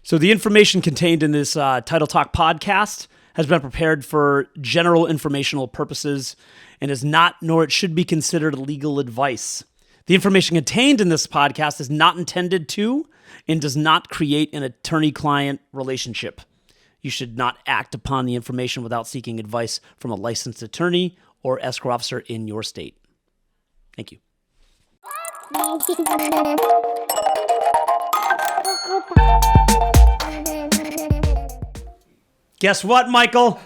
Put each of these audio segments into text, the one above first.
So the information contained in this Title Talk podcast has been prepared for general informational purposes and is not, nor it should be considered legal advice. The information contained in this podcast is not intended to and does not create an attorney-client relationship. You should not act upon the information without seeking advice from a licensed attorney or escrow officer in your state. Thank you. Guess what, Michael?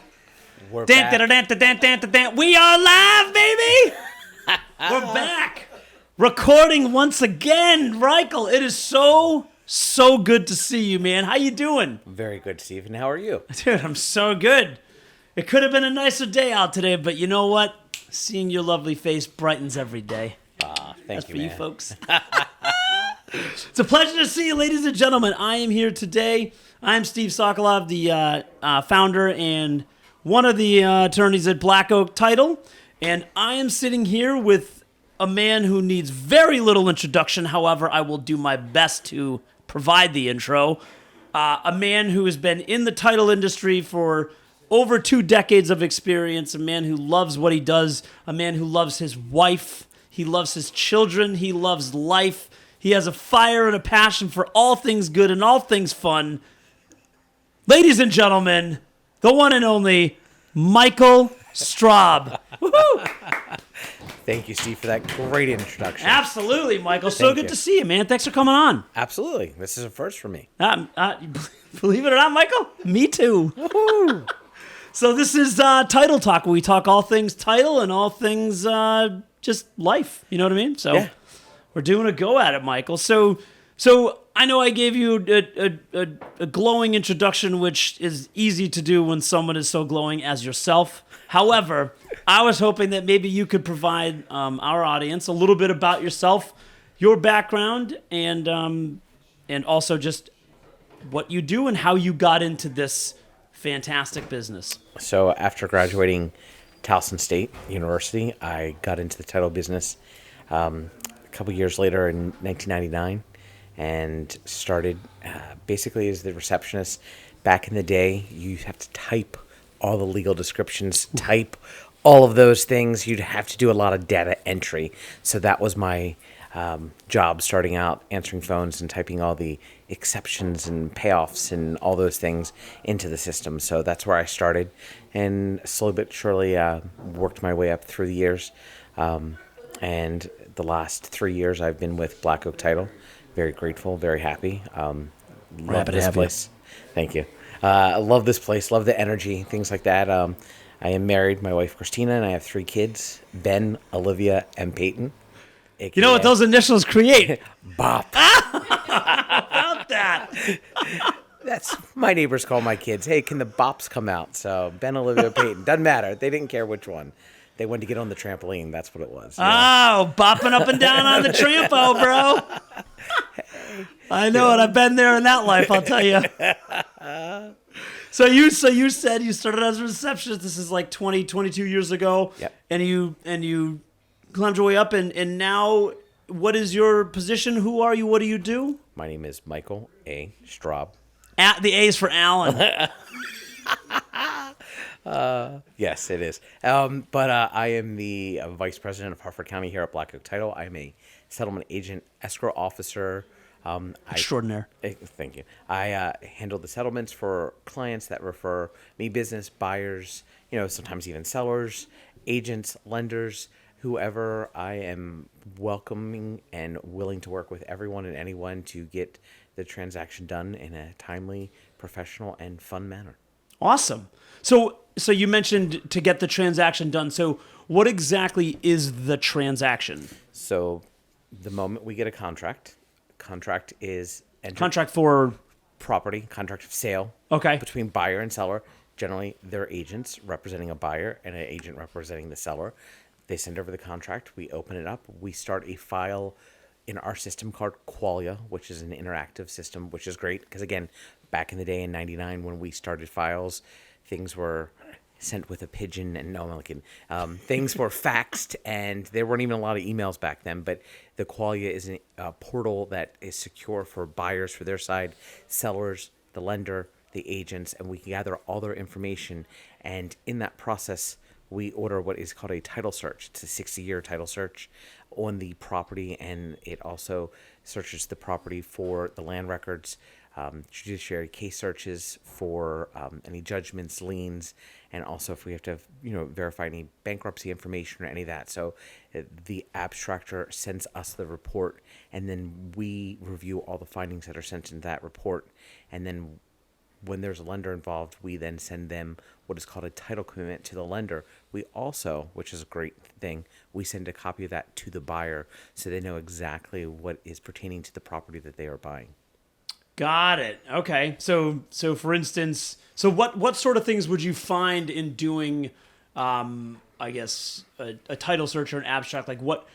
We're back. We are live, baby! We're back. Recording once again, Michael. It is so good to see you, man. How you doing? Very good, Stephen. How are you? Dude, I'm so good. It could have been a nicer day out today, but you know what? Seeing your lovely face brightens every day. Thank That's you, for man. you folks. It's a pleasure to see you, ladies and gentlemen. I am here today. I'm Steve Sokolov, the founder and one of the attorneys at Black Oak Title, and I am sitting here with a man who needs very little introduction. However, I will do my best to provide the intro. A man who has been in the title industry for over 2 decades of experience, a man who loves what he does, a man who loves his wife, he loves his children, he loves life. He has a fire and a passion for all things good and all things fun. Ladies and gentlemen, the one and only Michael Straub. Woohoo! Thank you, Steve, for that great introduction. Absolutely, Michael. So Thank good you. to see you, man. Thanks for coming on. Absolutely. This is a first for me. Believe it or not, Michael, me too. Woohoo! So this is Title Talk, where we talk all things title and all things just life. You know what I mean? So Yeah. we're doing a go at it, Michael. So I know I gave you a glowing introduction, which is easy to do when someone is so glowing as yourself. However, I was hoping that maybe you could provide our audience a little bit about yourself, your background, and also just what you do and how you got into this fantastic business. So after graduating Towson State University, I got into the title business a couple years later in 1999 and started basically as the receptionist. Back in the day, you have to type all the legal descriptions, type all of those things. You'd have to do a lot of data entry. So that was my job starting out, answering phones and typing all the exceptions and payoffs and all those things into the system. So that's where I started, and slowly but surely worked my way up through the years. And the last 3 years I've been with Black Oak Title. Very grateful, very happy. Love Happy to this have you. place. Thank you. I love this place, love the energy, things like that. I am married, my wife Christina, and I have 3 kids, Ben, Olivia, and Peyton. AKA You know what those initials create? Bop. About that. That's my neighbors call my kids. Hey, can the bops come out? So Ben, Olivia, Peyton. Doesn't matter. They didn't care which one. They wanted to get on the trampoline. That's what it was. Yeah. Oh, bopping up and down on the trampo, bro. I know it. I've been there in that life, I'll tell you. So you said you started as a receptionist. This is like 22 years ago. Yep. And you climbed your way up, and now what is your position? Who are you? What do you do? My name is Michael A. Straub. The A is for Alan. Yes, it is. But I am the vice president of Harford County here at Black Oak Title. I'm a settlement agent, escrow officer. Extraordinaire. Thank you. I handle the settlements for clients that refer me business, buyers, sometimes even sellers, agents, lenders, whoever. I am welcoming and willing to work with everyone and anyone to get the transaction done in a timely, professional, and fun manner. Awesome. So you mentioned to get the transaction done. So what exactly is the transaction? So the moment we get a contract is Contract for property, contract of sale. Okay. Between buyer and seller. Generally, they're agents representing a buyer and an agent representing the seller. They send over the contract. We open it up. We start a file in our system called Qualia, which is an interactive system, which is great because, again, back in the day in 99 when we started files, things were sent with a pigeon, and no, I'm not kidding. Things were faxed, and there weren't even a lot of emails back then. But the Qualia is a portal that is secure for buyers for their side, sellers the lender, the agents, and we gather all their information. And in that process, we order what is called a title search. It's a 60-year title search on the property, and it also searches the property for the land records, judiciary case searches for any judgments, liens, and also if we have to, verify any bankruptcy information or any of that. So the abstractor sends us the report, and then we review all the findings that are sent in that report, and then when there's a lender involved, we then send them what is called a title commitment to the lender. We also, which is a great thing, we send a copy of that to the buyer so they know exactly what is pertaining to the property that they are buying. Got it. Okay. So for instance, what sort of things would you find in doing, I guess, a title search or an abstract? Like what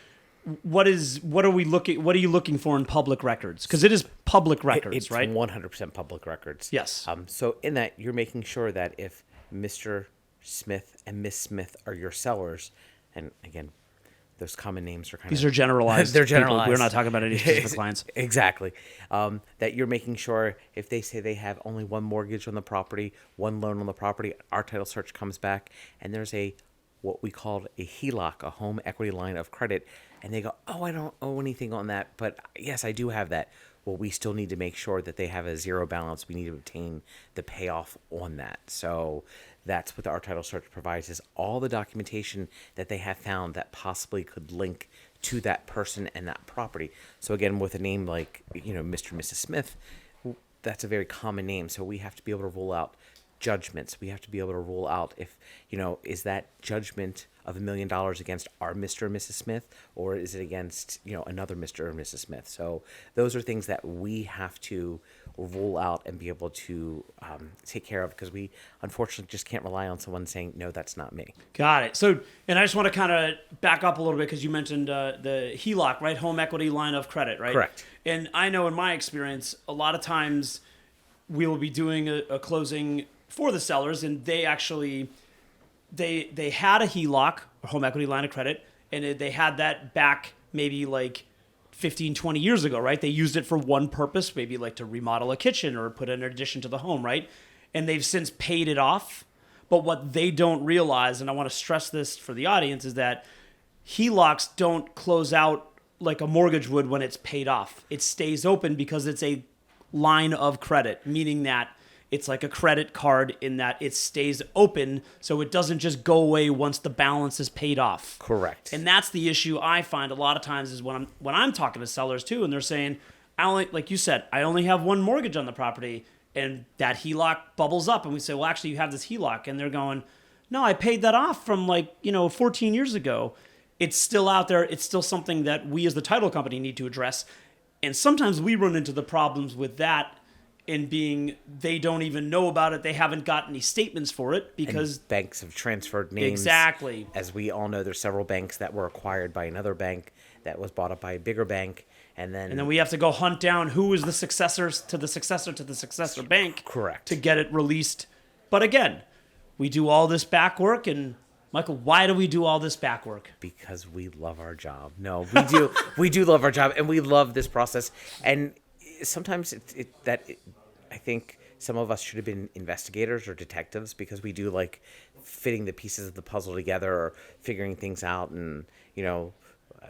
are you looking for in public records? Because it is public records, It's right? 100% public records. Yes. So in that, you're making sure that if Mr. Smith and Miss Smith are your sellers, and again, those common names are These are generalized. They're people. generalized. We're not talking about any specific clients. Exactly. That you're making sure if they say they have only one mortgage on the property, one loan on the property, our title search comes back, and there's what we called a HELOC, a home equity line of credit, and they go, oh, I don't owe anything on that, but yes, I do have that. Well, we still need to make sure that they have a zero balance. We need to obtain the payoff on that. So that's what our title search provides, is all the documentation that they have found that possibly could link to that person and that property. So again, with a name like, Mr. and Mrs. Smith, that's a very common name. So we have to be able to rule out judgments. We have to be able to rule out if, is that judgment of $1 million against our Mr. and Mrs. Smith, or is it against, another Mr. or Mrs. Smith? So those are things that we have to rule out and be able to take care of, because we unfortunately just can't rely on someone saying, no, that's not me. Got it. So, and I just want to kind of back up a little bit because you mentioned the HELOC, right? Home equity line of credit, right? Correct. And I know in my experience, a lot of times we will be doing a closing for the sellers, and they actually they had a HELOC, or home equity line of credit, and they had that back maybe like 15, 20 years ago, right? They used it for one purpose, maybe like to remodel a kitchen or put an addition to the home, right? And they've since paid it off. But what they don't realize, and I want to stress this for the audience, is that HELOCs don't close out like a mortgage would when it's paid off. It stays open because it's a line of credit, meaning that it's like a credit card in that it stays open, so it doesn't just go away once the balance is paid off. Correct. And that's the issue I find a lot of times is when I'm talking to sellers too, and they're saying, like you said, I only have one mortgage on the property, and that HELOC bubbles up, and we say, well, actually, you have this HELOC, and they're going, no, I paid that off from 14 years ago. It's still out there. It's still something that we as the title company need to address, and sometimes we run into the problems with that. In being, they don't even know about it. They haven't got any statements for it because and banks have transferred names. Exactly. As we all know, there's several banks that were acquired by another bank that was bought up by a bigger bank, and then we have to go hunt down who is the successors to the successor to the successor bank. Correct. To get it released. But again, we do all this back work, and Michael, why do we do all this back work? Because we love our job. No, we do. We do love our job, and we love this process. And sometimes I think some of us should have been investigators or detectives, because we do like fitting the pieces of the puzzle together or figuring things out. And,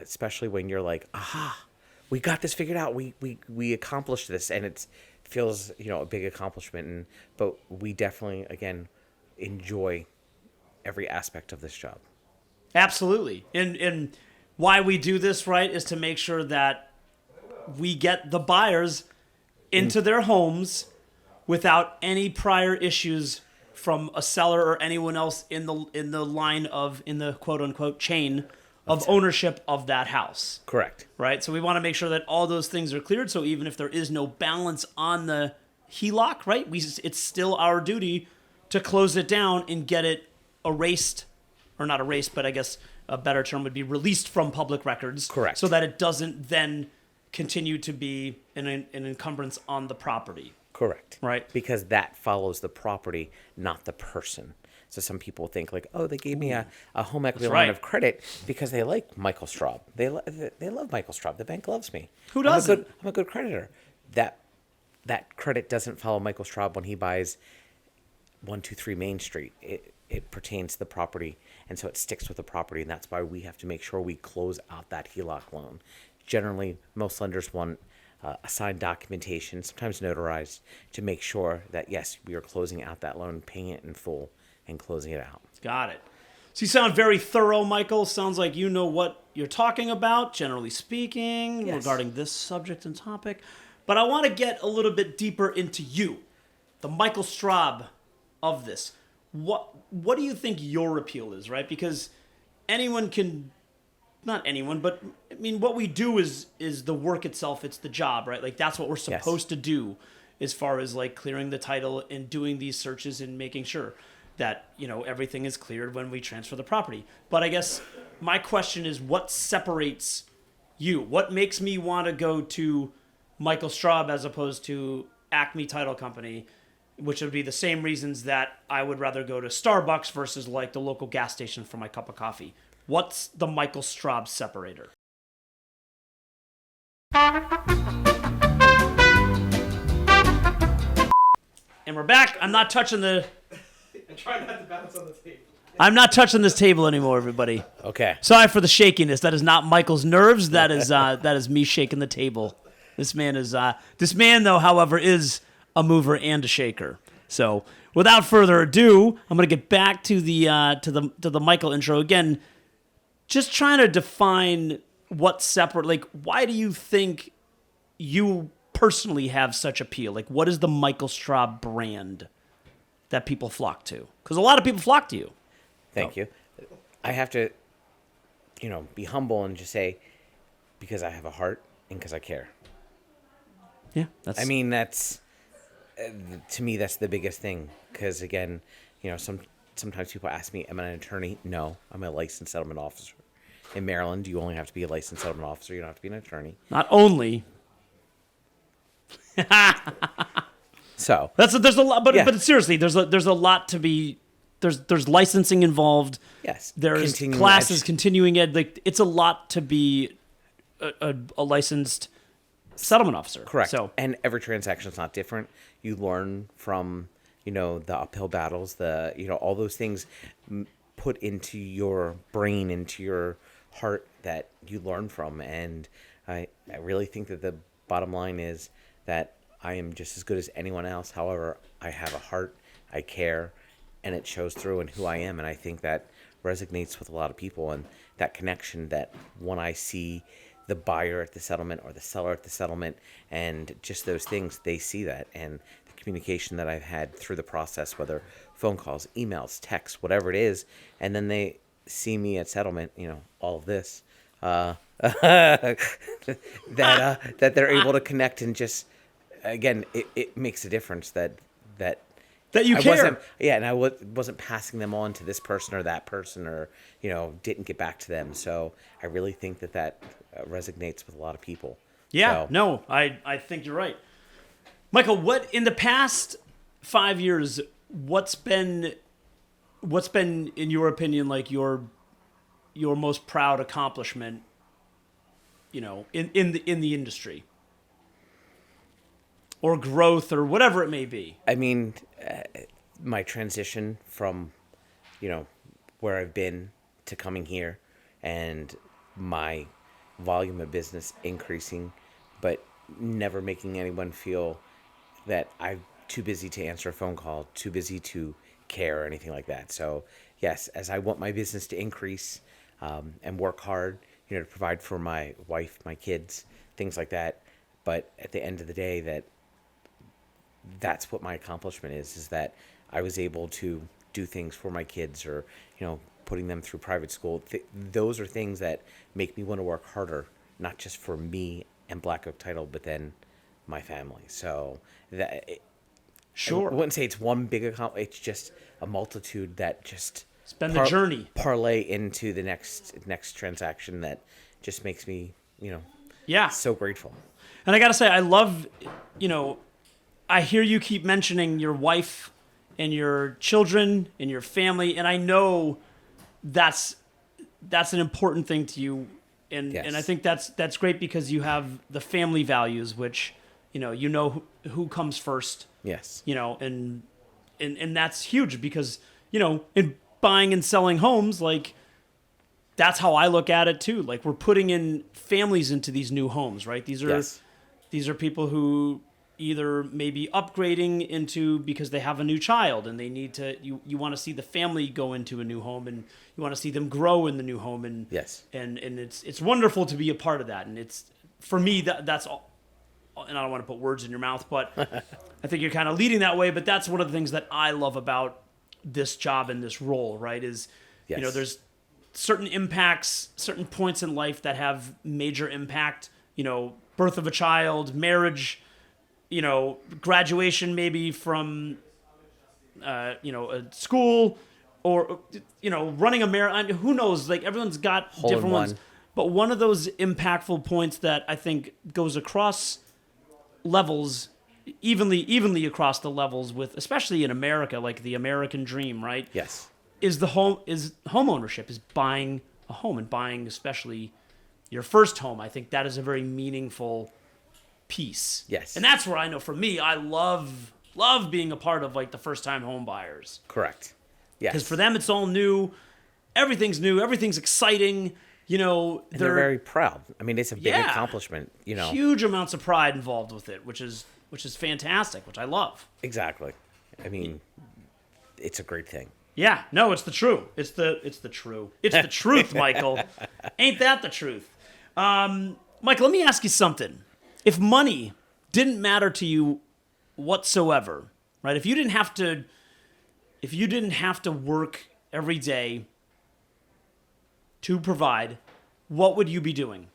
especially when you're like, aha, we got this figured out. We accomplished this, and it feels, a big accomplishment. But we definitely, again, enjoy every aspect of this job. Absolutely. And why we do this, right, is to make sure that we get the buyers into their homes without any prior issues from a seller or anyone else in the quote unquote chain of ownership of that house. Correct. Right? So we want to make sure that all those things are cleared. So even if there is no balance on the HELOC, right, it's still our duty to close it down and get it erased, or not erased, but I guess a better term would be released from public records. Correct. So that it doesn't then continue to be an encumbrance on the property. Correct. Right. Because that follows the property, not the person. So some people think like, oh, they gave me a home equity line of credit because they like Michael Straub. They love Michael Straub. The bank loves me. Who doesn't? I'm a good creditor. That that credit doesn't follow Michael Straub when he buys 123 Main Street. It pertains to the property, and so it sticks with the property, and that's why we have to make sure we close out that HELOC loan. Generally, most lenders want a signed documentation, sometimes notarized, to make sure that, yes, we are closing out that loan, paying it in full, and closing it out. Got it. So you sound very thorough, Michael. Sounds like you know what you're talking about, generally speaking, Yes. regarding this subject and topic. But I want to get a little bit deeper into you, the Michael Straub of this. What do you think your appeal is, right? Because anyone can, not anyone, but I mean, what we do is the work itself. It's the job, right? Like that's what we're supposed to do, as far as like clearing the title and doing these searches and making sure that, you know, everything is cleared when we transfer the property. But I guess my question is, what separates you? What makes me want to go to Michael Straub as opposed to Acme Title Company, which would be the same reasons that I would rather go to Starbucks versus like the local gas station for my cup of coffee? What's the Michael Straub separator? And we're back. I'm not touching the... I try not to bounce on the table. I'm not touching this table anymore, everybody. Okay. Sorry for the shakiness. That is not Michael's nerves. That is me shaking the table. This man though, however, is a mover and a shaker. So, without further ado, I'm going to get back to the Michael intro again. Just trying to define what's separate. Like, why do you think you personally have such appeal? Like, what is the Michael Straub brand that people flock to? Because a lot of people flock to you. Thank you. I have to, be humble and just say, because I have a heart and because I care. Yeah, I mean, that's, to me, that's the biggest thing. Because, again, sometimes people ask me, am I an attorney? No, I'm a licensed settlement officer. In Maryland, you only have to be a licensed settlement officer. You don't have to be an attorney. Not only. So there's a lot, but Yeah. but seriously, there's a lot to be. There's licensing involved. yes, There's continuing classes, continuing ed. Like it's a lot to be a licensed settlement officer. Correct. So And every transaction is not different. You learn from, the uphill battles, all those things put into your brain, into your heart that you learn from. And I really think that the bottom line is that I am just as good as anyone else. However, I have a heart, I care, and it shows through in who I am. And I think that resonates with a lot of people. And that connection that when I see the buyer at the settlement or the seller at the settlement and just those things, they see that. And the communication that I've had through the process, whether phone calls, emails, texts, whatever it is, and then they see me at settlement, all of this, that they're able to connect and just, again, it makes a difference that you I care. and I wasn't passing them on to this person or that person or, didn't get back to them. So I really think that resonates with a lot of people. yeah, So, no, I think you're right, Michael. What in the past 5 years? What's been in your opinion like your most proud accomplishment? In the industry. Or growth, or whatever it may be. I mean, my transition from, where I've been to coming here and my volume of business increasing, but never making anyone feel that I'm too busy to answer a phone call, too busy to care or anything like that. So, yes, as I want my business to increase and work hard, to provide for my wife, my kids, things like that. But at the end of the day, that's what my accomplishment is that I was able to do things for my kids or, putting them through private school. Those are things that make me want to work harder, not just for me and Black Oak Title, but then my family. So Sure. I wouldn't say it's one big accomplishment. It's just a multitude that just It's been the journey. parlay into the next transaction that just makes me, Yeah. so grateful. And I got to say, I love, I hear you keep mentioning your wife and your children and your family. And I know that's an important thing to you. And Yes. I think that's great because you have the family values, which, who comes first. Yes. And that's huge because, in buying and selling homes, like, that's how I look at it too. Like, we're putting in families into these new homes, right? These are people who either maybe upgrading into because they have a new child and they need to, you want to see the family go into a new home and you want to see them grow in the new home. And yes. And it's wonderful to be a part of that. And it's, for me, that's all. And I don't want to put words in your mouth, but I think you're kind of leading that way. But that's one of the things that I love about this job and this role, right? Is, yes. There's certain impacts, certain points in life that have major impact, birth of a child, marriage, graduation maybe from, a school or, running a marathon. Who knows? Like, everyone's got Hole different in ones. one. But one of those impactful points that I think goes across levels, evenly across the levels with, especially in America, like the American dream, right? Yes. Is home ownership, is buying a home and buying especially your first home. I think that is a very meaningful piece. Yes. And that's where I know for me, I love being a part of like the first time home buyers. Correct. Yes. Because for them, it's all new. Everything's new. Everything's exciting. And they're very proud. I mean, it's a big accomplishment, Huge amounts of pride involved with it, which is fantastic, which I love. Exactly. I mean, it's a great thing. Yeah, no, it's the truth. It's the truth, Michael. Ain't that the truth? Michael, let me ask you something. If money didn't matter to you whatsoever, right? If you didn't have to work every day to provide, what would you be doing?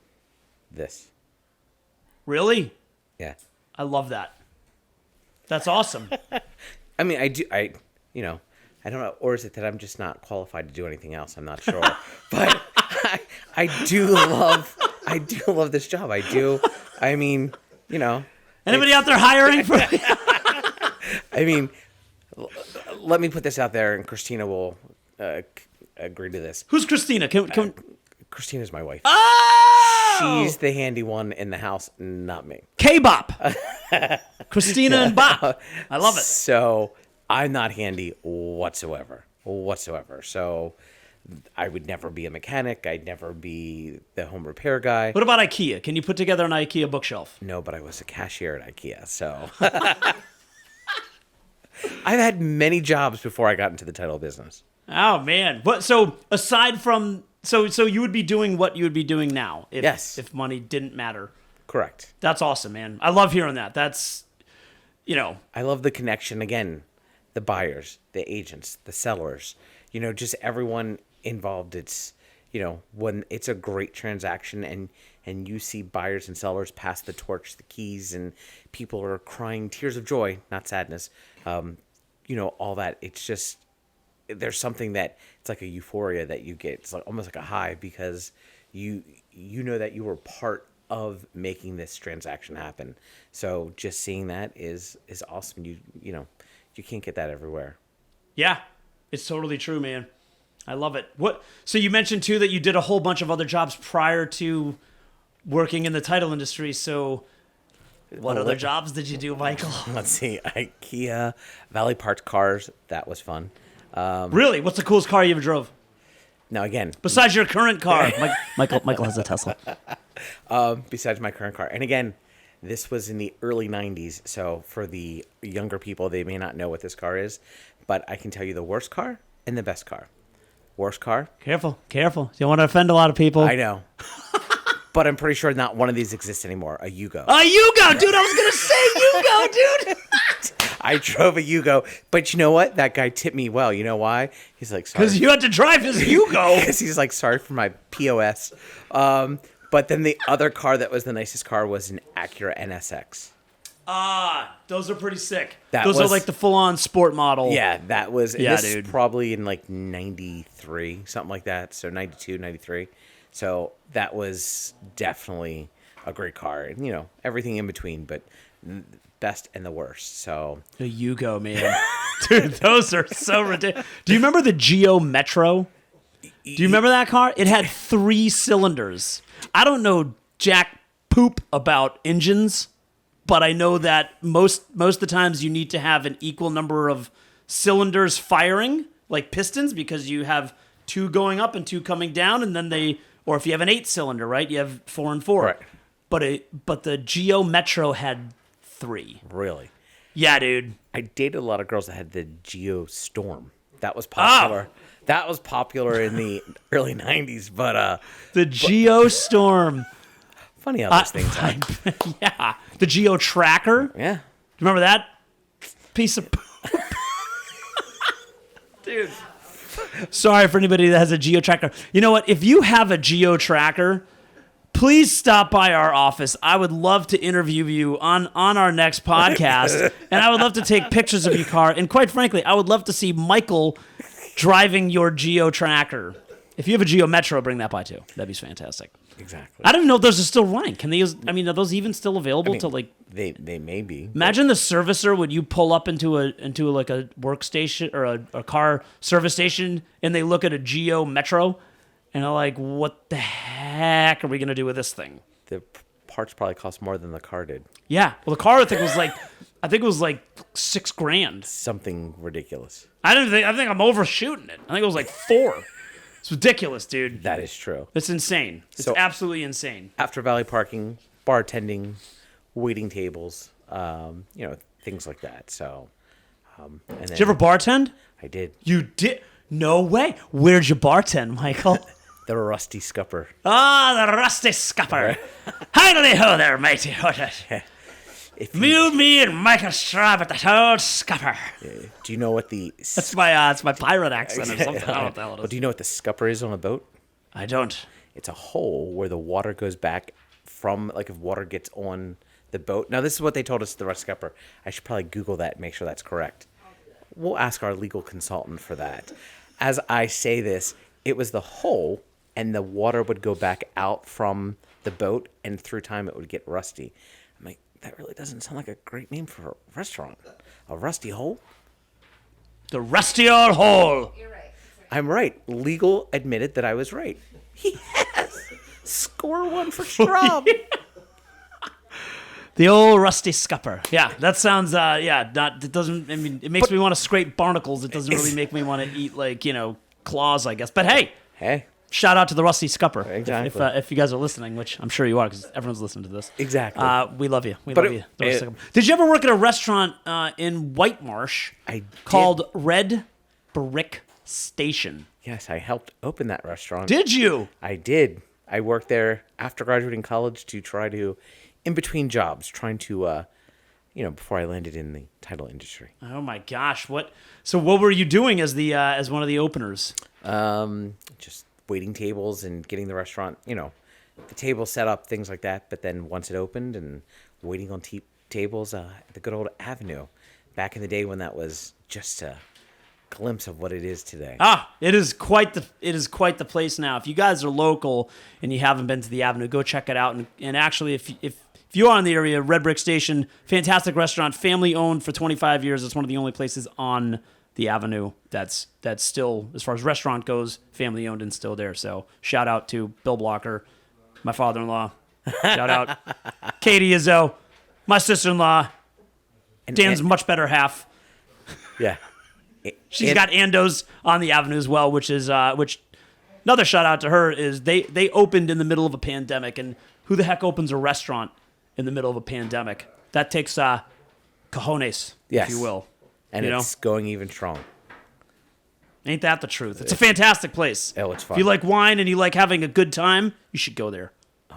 This. Really? Yeah. I love that. That's awesome. I mean, I don't know, or is it that I'm just not qualified to do anything else? I'm not sure. But I do love this job. I do. I mean, Anybody out there hiring for I mean, let me put this out there and Christina will agree to this. Who's Christina? Can Christina's my wife. Oh! She's the handy one in the house, not me. K-Bop. Christina and Bop. I love it. So I'm not handy whatsoever. So I would never be a mechanic. I'd never be the home repair guy. What about IKEA? Can you put together an IKEA bookshelf? No, but I was a cashier at IKEA, so I've had many jobs before I got into the title business. Oh man! But so aside from so you would be doing what you would be doing now if money didn't matter. Correct. That's awesome, man. I love hearing that. That's I love the connection again, the buyers, the agents, the sellers, just everyone involved. It's when it's a great transaction and you see buyers and sellers pass the torch, the keys, and people are crying tears of joy, not sadness. All that. It's just there's something that it's like a euphoria that you get. It's like almost like a high because you know that you were part of making this transaction happen. So just seeing that is awesome. You can't get that everywhere. Yeah, it's totally true, man. I love it. So you mentioned too that you did a whole bunch of other jobs prior to working in the title industry. So what other jobs did you do, Michael? Let's see. IKEA, Valley Parts Cars. That was fun. Really? What's the coolest car you ever drove? Now again, besides your current car. Michael has a Tesla. Besides my current car. And again, this was in the early 90s. So for the younger people, they may not know what this car is. But I can tell you the worst car and the best car. Worst car. Careful. You don't want to offend a lot of people. I know. But I'm pretty sure not one of these exists anymore. A Yugo. A Yugo, dude. I was going to say Yugo, dude. I drove a Yugo. But you know what? That guy tipped me well. You know why? He's like, sorry. Because you had to drive his Yugo. Because he's like, sorry for my POS. But then the other car that was the nicest car was an Acura NSX. Those are pretty sick. Those are like the full-on sport model. Yeah, that was dude. Probably in like 93, something like that. So 92, 93. So that was definitely a great car. And, everything in between, but best and the worst. So the Yugo, man. Dude, those are so ridiculous. Do you remember the Geo Metro? Do you remember that car? It had 3 cylinders. I don't know jack poop about engines, but I know that most of the times you need to have an equal number of cylinders firing, like pistons, because you have 2 going up and 2 coming down, and then or if you have an 8-cylinder, right, you have 4 and 4. Right. But the Geo Metro had 3. Really? Yeah, dude. I dated a lot of girls that had the Geo Storm. That was popular. That was popular in the early 90s, but The Geo Storm. funny how those things are. Yeah. The Geo Tracker. Yeah. Remember that piece of dude? Sorry for anybody that has a Geo Tracker. You know what? If you have a Geo Tracker, please stop by our office. I would love to interview you on our next podcast, and I would love to take pictures of your car. And quite frankly, I would love to see Michael driving your Geo Tracker. If you have a Geo Metro, bring that by too. That'd be fantastic. Exactly. I don't even know if those are still running. Can they use? I mean, are those even still available to like? They may be. Imagine the servicer when you pull up into like a workstation or a car service station, and they look at a Geo Metro, and they're like, "What the heck are we gonna do with this thing?" The parts probably cost more than the car did. Yeah. Well, the car I think it was like $6,000. Something ridiculous. I think I'm overshooting it. I think it was like 4. It's ridiculous, dude. That is true. It's insane. It's So- absolutely insane. After Valley parking, bartending, waiting tables, things like that. So, and then Did you ever bartend? I did You did? No way. Where'd you bartend, Michael? the Rusty Scupper. Ah, the rusty scupper. Howdy ho there, matey. If you, You, me, and Michael Straub at the old scupper. do you know what the It's my pirate accent or something. I don't know what the hell it well, is. do you know what the scupper is on a boat? I don't. It's a hole where the water goes back from, like if water gets on the boat. Now, this is what they told us at the Rusty Scupper. I should probably Google that and make sure that's correct. We'll ask our legal consultant for that. As I say this, it was the hole, and the water would go back out from the boat, and through time it would get rusty. I'm like, that really doesn't sound like a great name for a restaurant. A rusty hole? The rusty old hole. You're right. I'm right. Legal admitted that I was right. Yes! Score 1 for Straub. The old rusty scupper. Yeah, that sounds. It doesn't. I mean, it makes me want to scrape barnacles. It doesn't really make me want to eat claws, I guess. But hey, Hey, shout out to the rusty scupper. Exactly. If you guys are listening, which I'm sure you are, because everyone's listening to this. Exactly. We love you. We But love it- you. The Rusty Scupper. Did you ever work at a restaurant in White Marsh I called Red Brick Station? yes, I helped open that restaurant. Did you? I did. I worked there after graduating college to try to, in between jobs, trying to, before I landed in the title industry. Oh my gosh! So what were you doing as as one of the openers? Just waiting tables and getting the restaurant, the table set up, things like that. But then once it opened and waiting on tables at the good old Avenue, back in the day when that was just a glimpse of what it is today. It is quite the place now. If you guys are local and you haven't been to the Avenue, go check it out. And actually, if you are in the area, Red Brick Station, fantastic restaurant, family owned for 25 years. It's one of the only places on the Avenue that's still, as far as restaurant goes, family owned and still there. So shout out to Bill Blocker, my father-in-law. Shout out Katie Izzo, my sister-in-law, Dan's much better half. Yeah. She's got Ando's on the Avenue as well, which another shout out to her is they opened in the middle of a pandemic, and who the heck opens a restaurant in the middle of a pandemic? That takes cojones, Yes. if you will. And you it's going even strong. Ain't that the truth? It's a fantastic place. Oh, it's fun. If you like wine and you like having a good time, you should go there.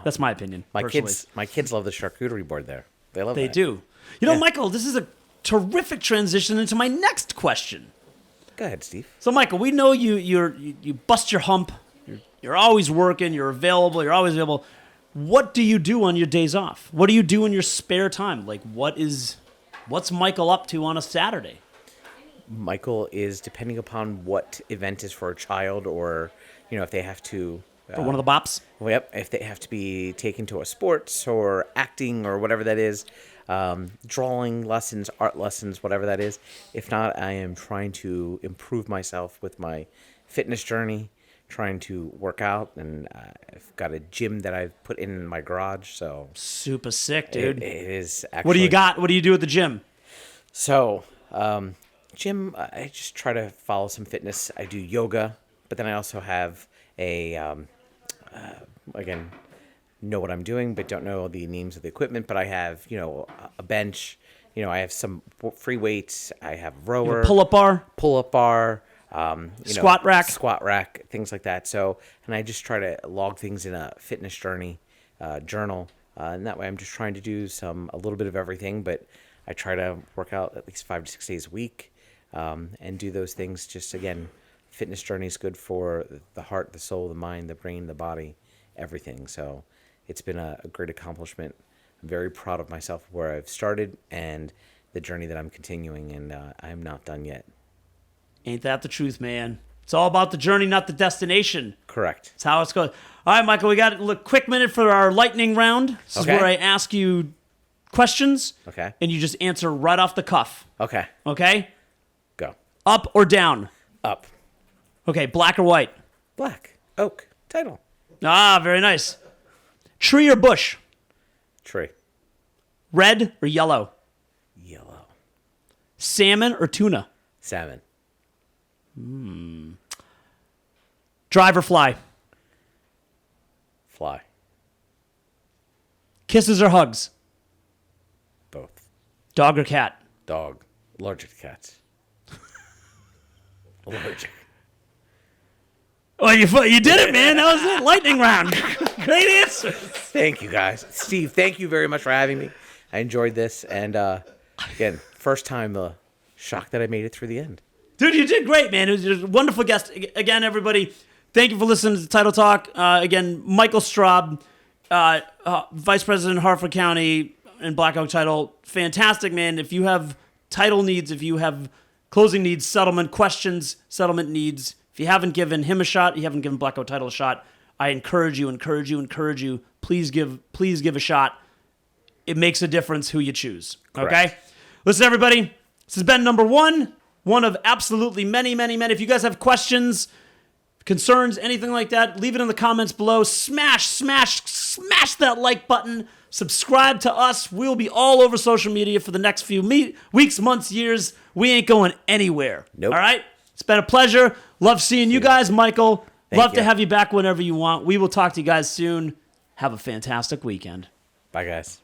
That's my opinion. My personally. kids love the charcuterie board there. They love They that. do. You know, Yeah. Michael, this is a terrific transition into my next question. Go ahead, Steve. So, Michael, we know you bust your hump. You're always working. You're available. You're always available. What do you do on your days off? What do you do in your spare time? Like, what's Michael up to on a Saturday? Michael is, depending upon what event is for a child, or if they have to. For one of the bops? Well, yep, if they have to be taken to a sports or acting or whatever that is, drawing lessons, art lessons, whatever that is. If not, I am trying to improve myself with my fitness journey, trying to work out, and I've got a gym that I've put in my garage. So Super sick, dude. it is actually. What do you got? What do you do at the gym? So, gym, I just try to follow some fitness. I do yoga, but then I also have again, know what I'm doing, but don't know the names of the equipment. But I have, a bench. I have some free weights. I have rower, Pull-up bar. Squat rack, things like that. So, and I just try to log things in a fitness journey journal, and that way I'm just trying to do a little bit of everything. But I try to work out at least 5 to 6 days a week, and do those things. Just again, fitness journey is good for the heart, the soul, the mind, the brain, the body, everything. So, it's been a great accomplishment. I'm very proud of myself where I've started and the journey that I'm continuing, and I am not done yet. Ain't that the truth, man? It's all about the journey, not the destination. Correct. That's how it's going. All right, Michael, we got a quick minute for our lightning round. This is where I ask you questions. Okay. And you just answer right off the cuff. Okay. Okay? Go. Up or down? Up. Okay, black or white? Black. Oak. Title. Ah, very nice. Tree or bush? Tree. Red or yellow? Yellow. Salmon or tuna? Salmon. Drive or fly? Fly. Kisses or hugs? Both. Dog or cat? Dog. Allergic to cats. Allergic. Oh, you did it, man. That was it. Lightning round. Great answer. Thank you, guys. Steve, thank you very much for having me. I enjoyed this. And again, first time shocked that I made it through the end. Dude, you did great, man. It was a wonderful guest. Again, everybody, thank you for listening to Title Talk. Again, Michael Straub, Vice President, Hartford County and Black Oak Title. Fantastic, man. If you have title needs, if you have closing needs, settlement questions, settlement needs, if you haven't given him a shot, you haven't given Black Oak Title a shot, I encourage you, please give a shot. It makes a difference who you choose. Correct. Okay? Listen, everybody, this has been number one of absolutely many. If you guys have questions, concerns, anything like that, leave it in the comments below. Smash that like button. Subscribe to us. We'll be all over social media for the next few weeks, months, years. We ain't going anywhere. Nope. All right? It's been a pleasure. Love seeing you guys, Michael. Love to you. have you back whenever you want. We will talk to you guys soon. Have a fantastic weekend. Bye, guys.